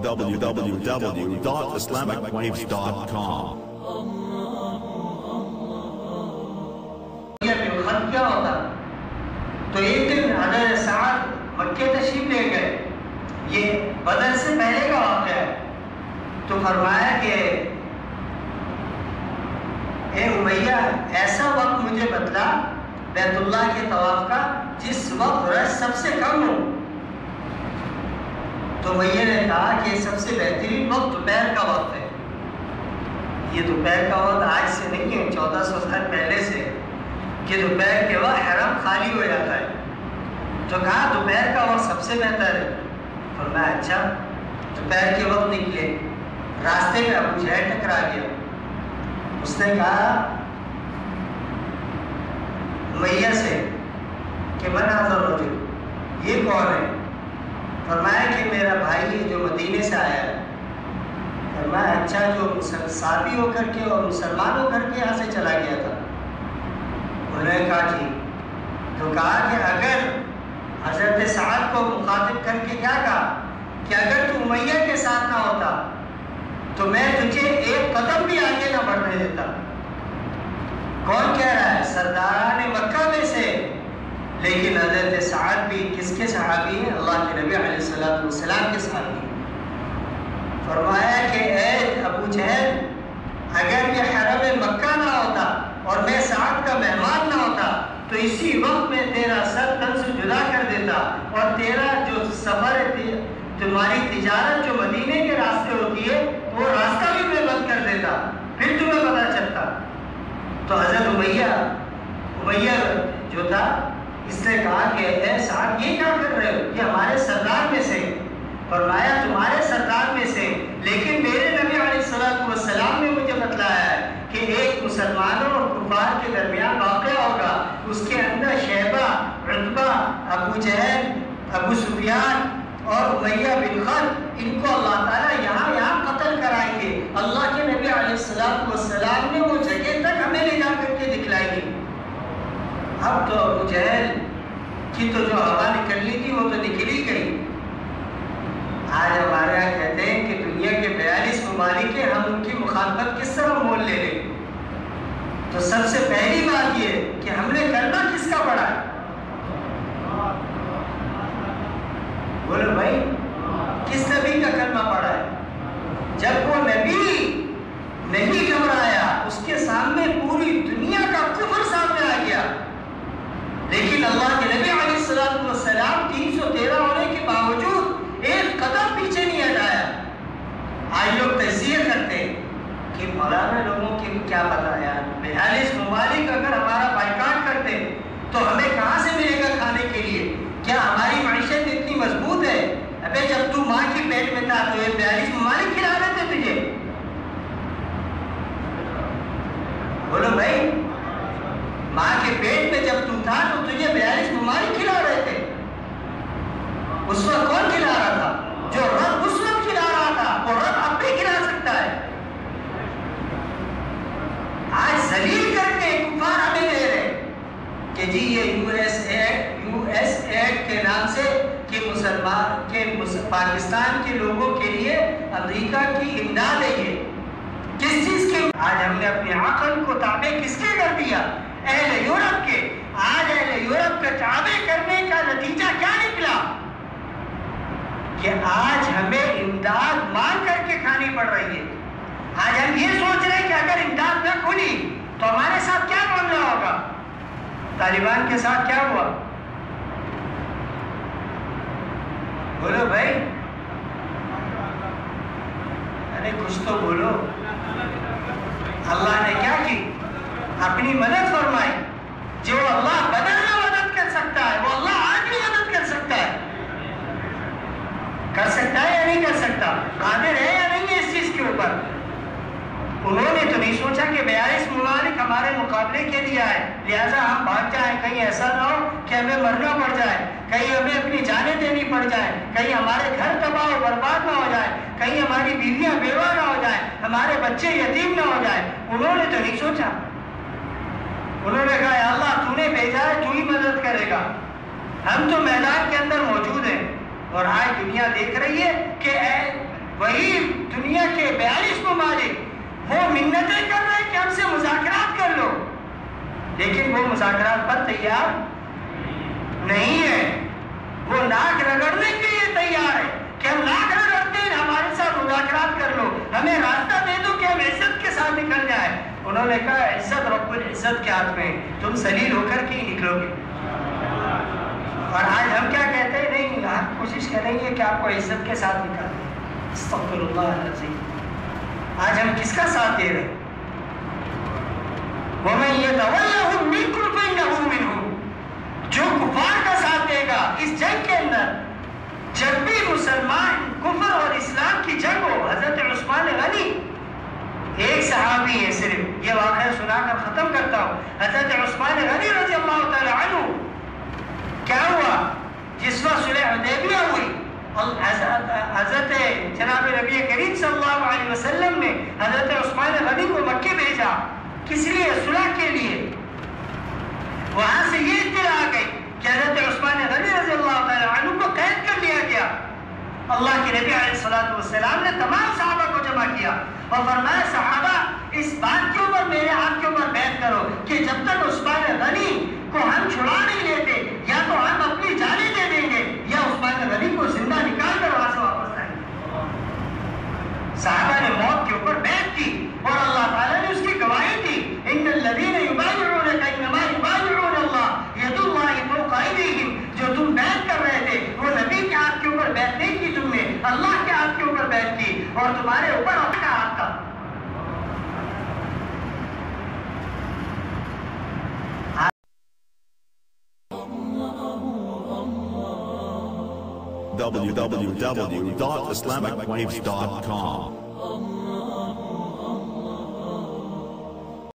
www.islamicwaves.com. خط کیا ہوتا؟ تو ایک دن حضرت سعد مکے تشریف لے گئے، یہ بدر سے پہلے کا واقعہ ہے، تو فرمایا کہ اے امیہ ایسا وقت مجھے بتلا بیت اللہ کے طواف کا جس وقت رش سب سے کم ہو. تو امیہ نے کہا کہ سب سے بہترین وقت دوپہر کا وقت ہے. یہ دوپہر کا وقت آج سے نہیں ہے، 1400 سال پہلے سے، کہ دوپہر کے وقت حرم خالی ہو جاتا ہے. تو کہا دوپہر کا وقت سب سے بہتر ہے. فرمایا اچھا. دوپہر کے وقت نکلے، راستے میں ابو جہل ٹکرا گیا. اس نے کہا امیہ سے کہ من ھذا الرجل، یہ کون ہے؟ فرمایا کہ میرا بھائی ہے جو مدینے سے آیا ہے. فرمایا اچھا، جو صحابی ہو کر کے اور مسلمان ہو کر کے یہاں سے چلا گیا تھا. انہوں نے کہا ٹھیک. تو کہا کہ اگر حضرت سعد کو مخاطب کر کے کیا کہا کہ اگر تو امیہ کے ساتھ نہ ہوتا تو میں تجھے ایک قدم بھی آگے نہ بڑھنے دیتا. کون کہہ رہا ہے؟ سرداران مکہ میں سے. لیکن حضرت سعد بھی کس کے صحابی ہیں؟ اللہ کے نبی علیہ السلام کے صحابی. فرمایا کہ اے ابو جہل، اگر یہ حرم مکہ نہ ہوتا اور میں سعد کا مہمان نہ ہوتا تو اسی وقت میں تیرا سر تن سے جدا کر دیتا، اور تیرا جو سفر ہے، تمہاری تجارت جو مدینے کے راستے ہوتی ہے وہ راستہ بھی میں بند کر دیتا، پھر تمہیں پتہ چلتا. تو حضرت امیہ جو تھا اس نے کہا کہ اے سعد یہ کیا کر رہے ہو؟ یہ ہمارے سردار میں سے. فرمایا تمہارے سردار میں سے، لیکن میرے نبی علیہ السلام نے مجھے بتلایا ہے کہ ایک مسلمانوں اور کفار کے درمیان واقعہ ہوگا، اس کے اندر شیبہ، عتبہ، ابو جہل، ابو سفیان اور امیہ بن خلف، ان کو اللہ تعالیٰ یہاں قتل کرائیں گے. اللہ کے نبی علیہ السلام نے وہ جگہ تک ہمیں لے جا کر کے دکھلائی گی. اب تو ابو جہل کی تو جو ہوا نکلنی تھی وہ تو نکل ہی گئی. آج ہمارے یہاں کہتے ہیں کہ دنیا کے 42 ممالک ہیں، ہم ان کی مخالفت کس طرح مول لے لیں؟ تو سب سے پہلی بات یہ کہ ہم نے کلمہ کس کا پڑھا ہے؟ بولو بھائی، کس نبی کا کلمہ پڑھا ہے؟ جب وہ نبی نہیں گھبرایا، اس کے سامنے پوری دنیا کا کفر سامنے آ گیا، لیکن اللہ کے نبی علیہ السلام 313 ہونے کے باوجود ایک قدم پیچھے نہیں ہٹایا. آج لوگ تجزیہ کرتے ہیں کہ مولانا لوگوں کی کیا پتا یار، 42 ممالک اگر ہمارا بائیکاٹ کرتے تو ہمیں کہاں سے ملے گا کھانے کے لیے؟ کیا ہماری معیشت اتنی مضبوط ہے؟ ابے جب تو ماں کی پیٹ میں تھا تو یہ 42 ممالک کھلا رہے تھے تجھے؟ بولو بھائی، ماں کے پیٹ میں جب تو تھا تو تجھے 42 ممالک کھلا رہے تھے. اس وقت کون کھلا رہا تھا؟ جو رب اس وقت کھلا رہا تھا وہ رب اب بھی کھلا سکتا ہے. آج ذلیل کر کے کفار ہمیں دے رہے کہ جی یہ یو ایس ایڈ کے نام سے کہ پاکستان کے لوگوں کے لیے امریکہ کی امداد ہے. یہ کس چیز کی؟ آج ہم نے اپنے عقل کو تابع کس کے کر دیا؟ اہل یورپ کے. آج اہل یورپ کے تابع کرنے کا نتیجہ کیا نکلا کہ آج ہمیں امداد مانگ کر کے کھانی پڑ رہی ہے. آج ہم یہ سوچ رہے ہیں کہ اگر امداد نہ کھلی تو ہمارے ساتھ کیا معاملہ ہوگا. طالبان کے ساتھ کیا ہوا؟ بولو بھائی، ارے کچھ تو بولو. اللہ نے کیا کی؟ اپنی مدد فرمائی. جو اللہ بدل میں مدد کر سکتا ہے وہ اللہ آج بھی مدد کر سکتا ہے. کر سکتا ہے یا نہیں کر سکتا؟ قادر ہے یا نہیں ہے اس چیز کے اوپر؟ انہوں نے تو نہیں سوچا کہ 42 ممالک ہمارے مقابلے کے لیے آئے، لہٰذا ہم بھاگ جائیں، کہیں ایسا نہ ہو کہ ہمیں مرنا پڑ جائے، کہیں ہمیں اپنی جانیں دینی پڑ جائیں، کہیں ہمارے گھر تباہ و برباد نہ ہو جائے، کہیں ہماری بیویاں بیوہ نہ ہو جائیں، ہمارے بچے یتیم نہ ہو جائیں. انہوں نے تو نہیں سوچا. انہوں نے کہا یا اللہ تو نے بھیجا ہے، تو ہی مدد کرے گا. ہم تو میدان کے اندر موجود ہیں اور آج دنیا دیکھ رہی ہے کہ وہی دنیا کے 42 ممالک وہ منتیں کر رہے ہیں کہ ہم سے مذاکرات کر لو، لیکن وہ مذاکرات پر تیار نہیں ہے. وہ ناک رگڑنے کے لیے تیار ہے کہ ہم ناک رگڑتے ہیں، ہمارے ساتھ مذاکرات کر لو، ہمیں راستہ دے دو کہ ہم عزت کے ساتھ نکل جائیں. انہوں نے کہا عزت رب العزت کے ہاتھ میں، تم ذلیل ہو کر کے ہی نکلو گے. اور آج ہم کیا کہتے ہیں؟ نہیں، آپ کوشش کریں گے کہ آپ کو عزت کے ساتھ نکالیں. استغفر اللہ العظیم. آج ہم کس کا ساتھ دے رہے ہیں؟ وَمَن يَتَوَلَّهُم مِّنكُمْ فَإِنَّهُ مِنْهُمْ. جو کفار کا ساتھ دے گا اس جنگ کے اندر، جب بھی مسلمان کفر اور اسلام کی جنگ ہو. حضرت عثمان غنی ایک صحابی ہے، صرف یہ واقعہ سنا کر ختم کرتا ہوں. حضرت عثمان غنی رضی اللہ تعالی عنہ کیا ہوا جس وقت صلح حدیبیہ ہوئی، حضرت جناب نبی کریم صلی اللہ علیہ وسلم نے حضرت عثمان غنی کو مکے بھیجا. کس لیے؟ صلح کے لیے. وہاں سے یہ اطلاع آ گئی کہ حضرت عثمان غنی رضی اللہ تعالی عنہ کو قید کر لیا گیا. اللہ کے نبی علیہ الصلوۃ والسلام نے تمام صحابہ کو جمع کیا اور فرمایا صحابہ اس بات کے اوپر میرے ہاتھ کے اوپر بیعت کرو کہ جب تک عثمان غنی کو ہم چھڑا نہیں لیتے یا تو ہم اپنی جانیں دے دیں گے یا عثمان غنی کو زندہ نکال کر وہاں سے واپس لائیں گے. صحابہ نے موت کے اوپر بیعت کی اور اللہ تعالیٰ نے اس کی گواہی دی. ان الذین یبایعونک انما یبایعون اللہ ید اللہ فوق ایدیہم. جو تم بیعت کر رہے تھے وہ نبی کے ہاتھ کے اوپر بیعت نہیں کی تم نے، اللہ کے ہاتھ کے اوپر بیعت کی اور تمہارے اوپر اللہ کا ہاتھ تھا. www.islamicwaves.com